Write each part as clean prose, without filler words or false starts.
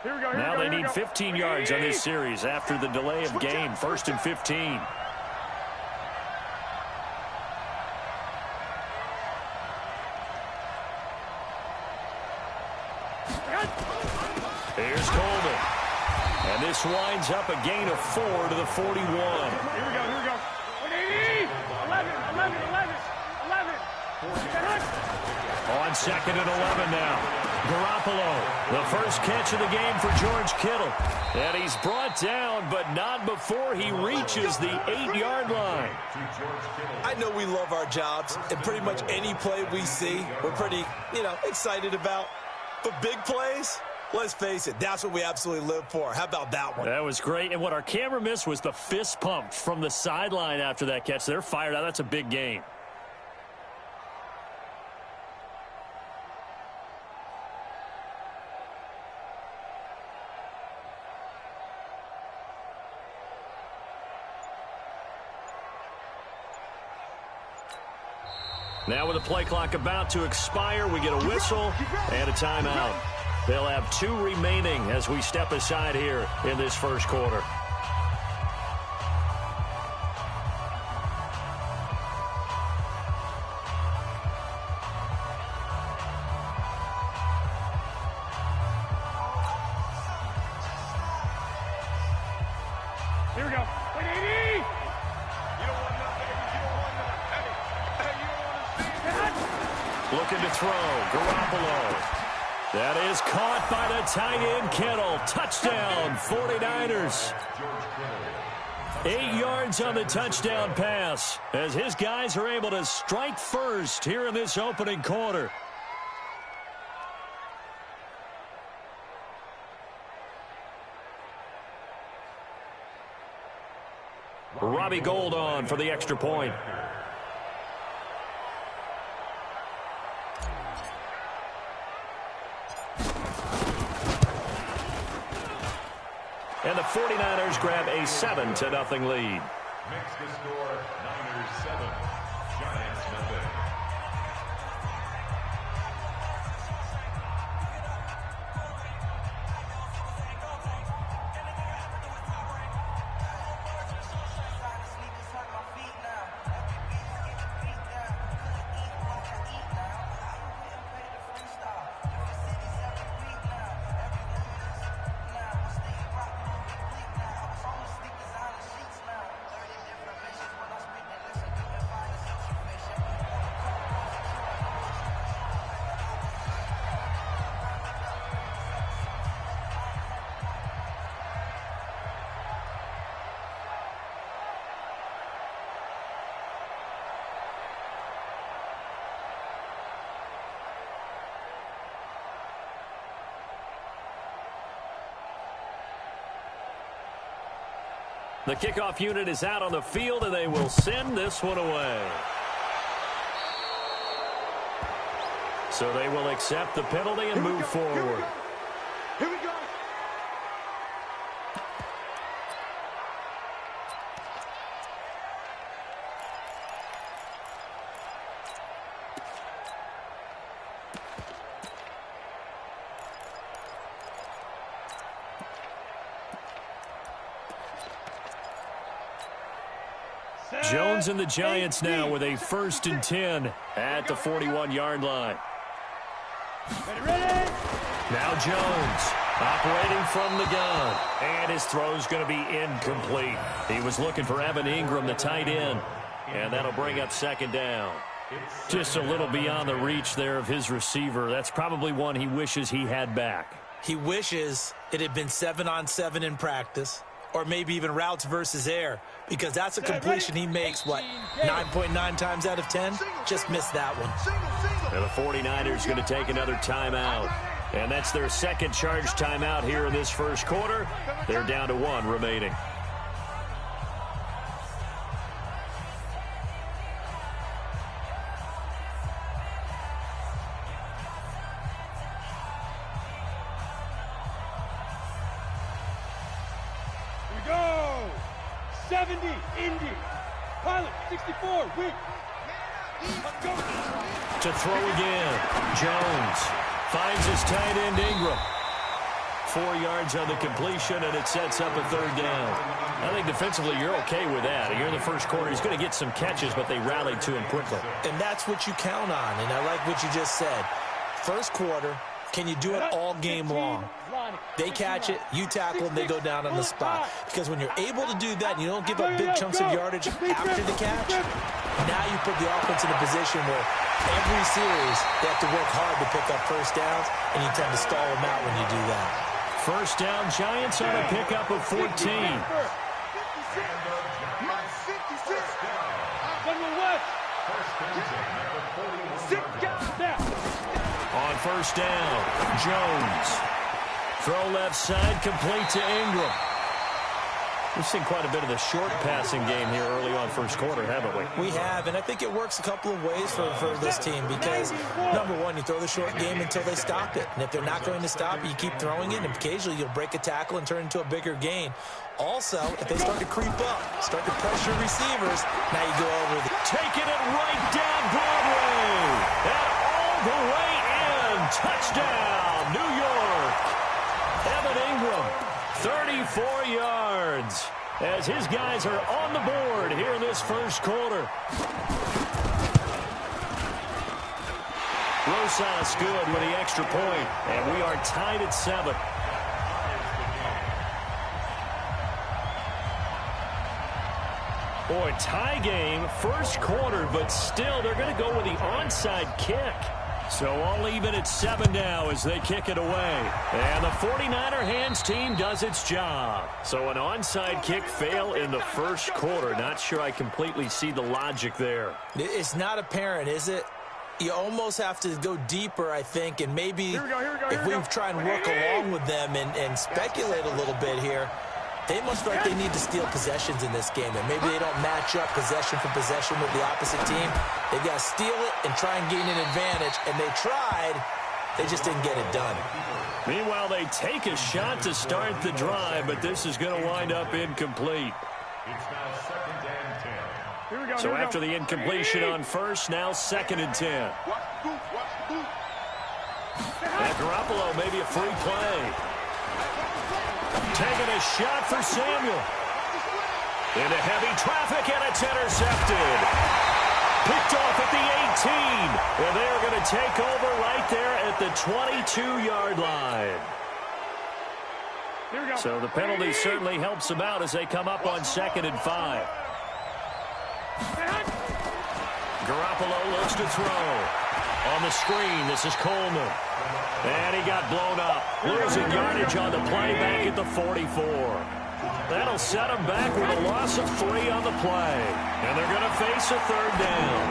Now they need 15 yards on this series after the delay of game. 1st and 15. Here's Coleman. And this winds up a gain of 4 to the 41. Here we go. 180. 11. On 2nd and 11 now. Garoppolo, the first catch of the game for George Kittle. And he's brought down, but not before he reaches the 8-yard line. I know we love our jobs, and pretty much any play we see, we're pretty, excited about. But big plays, let's face it, that's what we absolutely live for. How about that one? That was great. And what our camera missed was the fist pump from the sideline after that catch. They're fired out. That's a big game. Now with the play clock about to expire, we get a whistle and a timeout. They'll have 2 remaining as we step aside here in this first quarter. Here we go. 180. Looking to throw. Garoppolo. That is caught by the tight end, Kittle. Touchdown, 49ers. 8 yards on the touchdown pass as his guys are able to strike first here in this opening quarter. Robbie Gould on for the extra point. And the 49ers grab a 7-0 lead. Makes the score Niners 7, Giants nothing. The kickoff unit is out on the field, and they will send this one away. So they will accept the penalty and move forward. Here we go. Jones and the Giants now with a 1st and 10 at the 41-yard line. Ready? Now Jones operating from the gun. And his throw's going to be incomplete. He was looking for Evan Ingram, the tight end. And that'll bring up 2nd down. Just a little beyond the reach there of his receiver. That's probably one he wishes he had back. He wishes it had been 7-on-7 in practice, or maybe even routes versus air, because that's a completion he makes, 9.9 times out of 10? Just missed that one. And the 49ers going to take another timeout. And that's their 2nd charge timeout here in this first quarter. They're down to 1 remaining. Here we go. 70, Indy. Pilot, 64, win. Let's go. To throw again. Jones finds his tight end Ingram. 4 yards on the completion, and it sets up a third down. I think defensively you're okay with that. Here in the first quarter, he's going to get some catches, but they rallied to him quickly. And that's what you count on, and I like what you just said. First quarter, can you do it all game long? They catch it, you tackle them, they go down on the spot. Because when you're able to do that and you don't give up big chunks of yardage after the catch, now you put the offense in a position where every series they have to work hard to pick up first downs, and you tend to stall them out when you do that. First down, Giants on a pickup of 14. On first down, Jones. Throw left side, complete to Ingram. We've seen quite a bit of the short passing game here early on first quarter, haven't we? We have, and I think it works a couple of ways for this team because, number one, you throw the short game until they stop it. And if they're not going to stop it, you keep throwing it, and occasionally you'll break a tackle and turn it into a bigger gain. Also, if they start to creep up, start to pressure receivers, now you go over the... Taking it right down Broadway. And all the way in. Touchdown, New York. Evan Ingram, 34 yards. As his guys are on the board here in this first quarter. Rosas good with the extra point. And we are tied at 7. Boy, tie game, first quarter, but still they're going to go with the onside kick. So all even at 7 now as they kick it away. And the 49er hands team does its job. So an onside kick fail in the first quarter. Not sure I completely see the logic there. It's not apparent, is it? You almost have to go deeper, I think, and maybe if we try and work along with them and speculate a little bit here, they must feel like they need to steal possessions in this game, and maybe they don't match up possession for possession with the opposite team. They've got to steal it and try and gain an advantage, and they tried. They just didn't get it done. Meanwhile, they take a shot to start the drive, but this is going to wind up incomplete. It's now 2nd and 10. So after the incompletion on first, now 2nd and 10. And Garoppolo, maybe a free play. Taking a shot for Samuel. Into heavy traffic, and it's intercepted. Picked off at the 18. And they're going to take over right there at the 22-yard line. So the penalty certainly helps them out as they come up on 2nd and 5. Garoppolo looks to throw. On the screen, this is Coleman. And he got blown up. Losing yardage on the play back at the 44. That'll set him back with a loss of 3 on the play. And they're going to face a third down.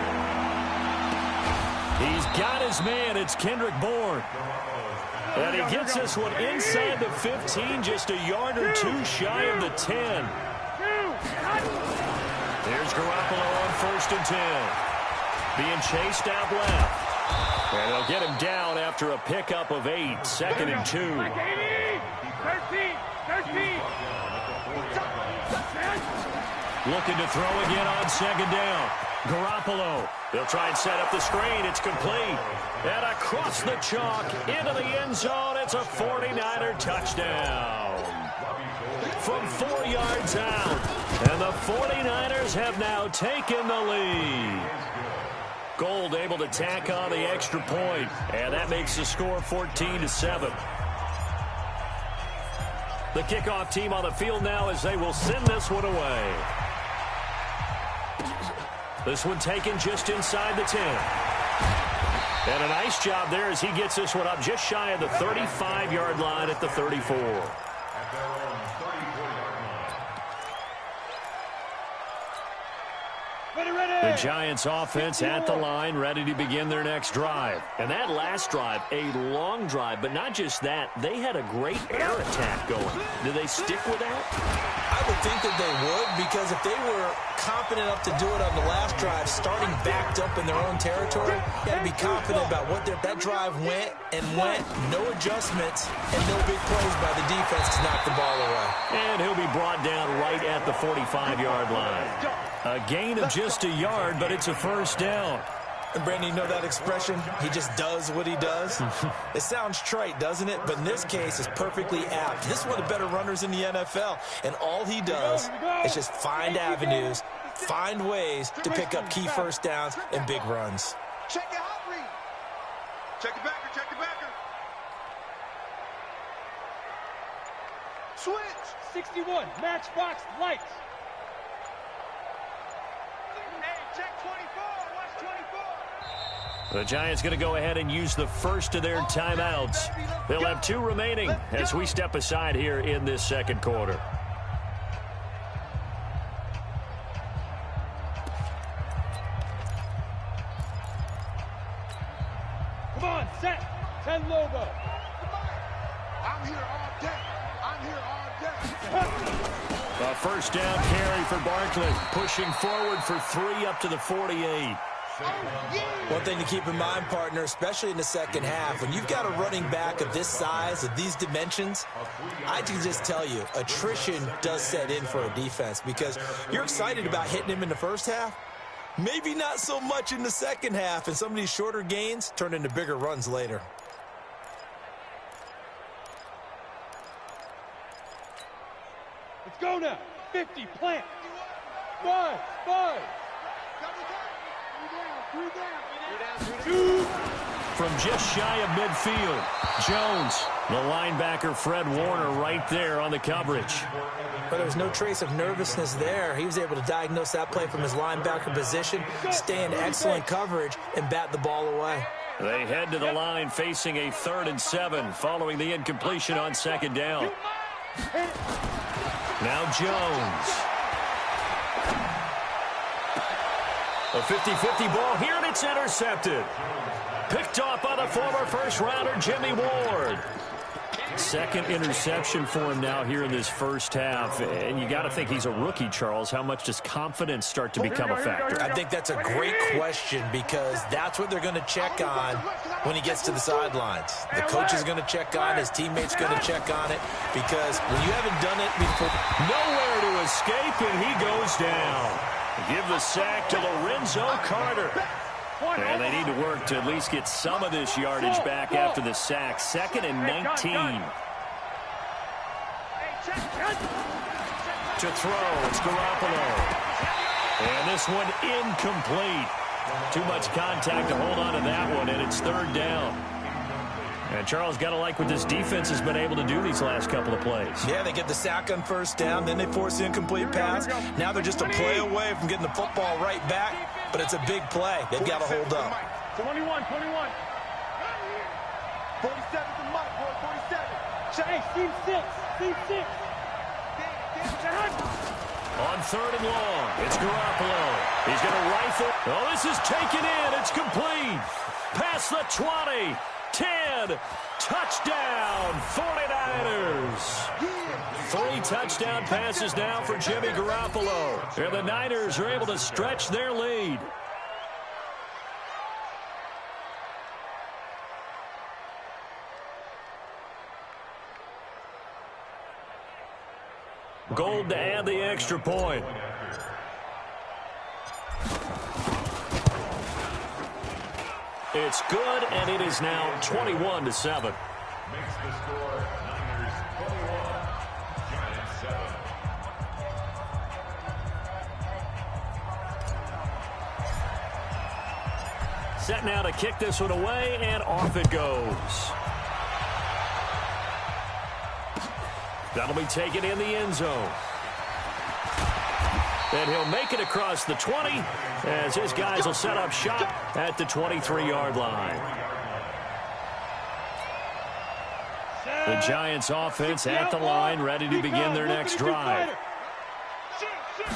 He's got his man. It's Kendrick Bourne. And he gets this one inside the 15, just a yard or 2 shy of the 10. There's Garoppolo on 1st and 10. Being chased out left. And they'll get him down after a pickup of 8. 2nd and 2. 13. Looking to throw again on 2nd down. Garoppolo. They'll try and set up the screen. It's complete. And across the chalk into the end zone. It's a 49er touchdown. From 4 yards out. And the 49ers have now taken the lead. Gold able to tack on the extra point, and that makes the score 14-7. The kickoff team on the field now as they will send this one away. This one taken just inside the 10. And a nice job there as he gets this one up just shy of the 35-yard line at the 34. The Giants offense at the line, ready to begin their next drive. And that last drive, a long drive, but not just that. They had a great air attack going. Do they stick with that? I would think that they would, because if they were confident enough to do it on the last drive, starting backed up in their own territory, you got to be confident about what that drive went, no adjustments, and no big plays by the defense to knock the ball away. And he'll be brought down right at the 45-yard line. A gain of just a yard, but it's a first down. And Brandon, you know that expression? He just does what he does. It sounds trite, doesn't it? But in this case, it's perfectly apt. This is one of the better runners in the NFL. And all he does is just find avenues, find ways to pick up key first downs and big runs. Check your hot read. Check the backer, check the backer. Switch. 61, matchbox lights. Hey, check 24, watch 24. The Giants going to go ahead and use the first of their timeouts. They'll have 2 remaining as we step aside here in this second quarter. Come on, set. 10 Lobo. I'm here all day. I'm here all day. A first down carry for Barkley, pushing forward for 3 up to the 48. One thing to keep in mind, partner, especially in the second half, when you've got a running back of this size, of these dimensions, I can just tell you, attrition does set in for a defense because you're excited about hitting him in the first half. Maybe not so much in the second half, and some of these shorter gains turn into bigger runs later. Let's go now. 50, plant. 5, 5. From just shy of midfield, Jones, the linebacker Fred Warner right there on the coverage. But there was no trace of nervousness there. He was able to diagnose that play from his linebacker position, stay in excellent coverage, and bat the ball away. They head to the line facing a 3rd and 7 following the incompletion on second down. Now Jones. A 50-50 ball here, and it's intercepted. Picked off by the former first-rounder Jimmy Ward. Second interception for him now here in this first half. And you got to think he's a rookie, Charles. How much does confidence start to become a factor? I think that's a great question because that's what they're going to check on when he gets to the sidelines. The coach is going to check on, his teammates going to check on it because when you haven't done it before. Nowhere to escape, and he goes down. Give the sack to Lorenzo Carter. And they need to work to at least get some of this yardage back after the sack. 2nd and 19. To throw, it's Garoppolo. And this one incomplete. Too much contact to hold on to that one, and it's 3rd down. And Charles, got to like what this defense has been able to do these last couple of plays. Yeah, they get the sack on first down, then they force the incomplete pass. Now they're just a play away from getting the football right back, but it's a big play. They've got to hold up. 21. 47 to Mike, boy, 47. Hey, team 6. On 3rd and long, it's Garoppolo. He's going to rifle. Oh, this is taken in. It's complete. Past the 20. 10, touchdown, 49ers. 3 touchdown passes now for Jimmy Garoppolo. And the Niners are able to stretch their lead. Gold to add the extra point. It's good, and it is now 21-7. Makes the score Niners 21, Giants 7. Set now to kick this one away, and off it goes. That'll be taken in the end zone. And he'll make it across the 20 as his guys will set up shop at the 23-yard line. The Giants offense at the line, ready to begin their next drive.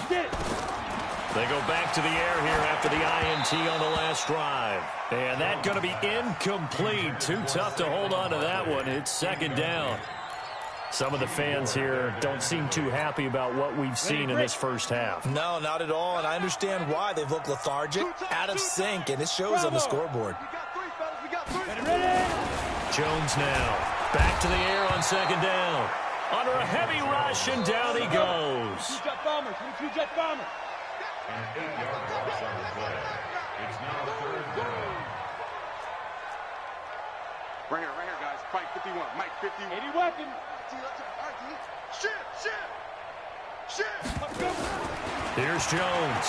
They go back to the air here after the INT on the last drive. And that's going to be incomplete. Too tough to hold on to that one. It's 2nd down. Some of the fans here don't seem too happy about what we've seen in this first half. No, not at all, and I understand why. They've looked lethargic, out of sync, and it shows on the scoreboard. Jones now back to the air on 2nd down. Under a heavy rush, and down he goes. 2 jet bombers, 22 jet bombers. And 8-yard loss on the play. It's now third down. Right here, guys. Mike 51. Mike 51. 80 weapon. Let's go. Here's Jones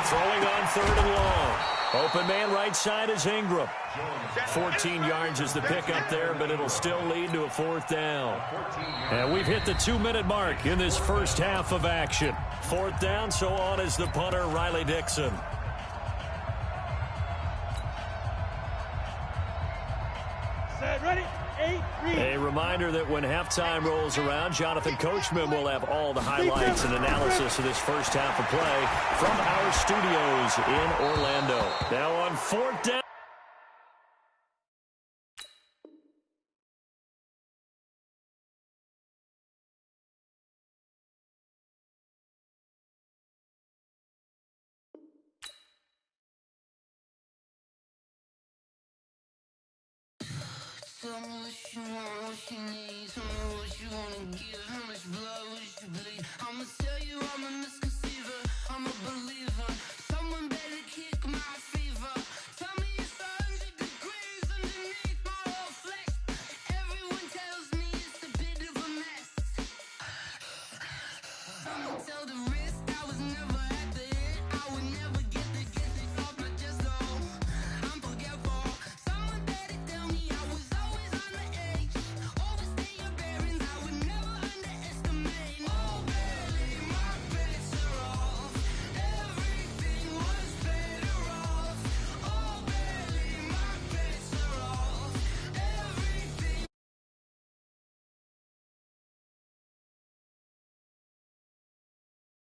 throwing on 3rd and long. Open man right side is Ingram. 14 yards is the pickup there, but it'll still lead to a 4th down. And we've hit the 2-minute mark in this first half of action. 4th down, so on is the punter, Riley Dixon. Set, ready? 8-3. A reminder that when halftime rolls around, Jonathan Coachman will have all the highlights and analysis of this first half of play from our studios in Orlando. Now on 4th down. Tell me what you want, what you need. Tell me what you wanna give.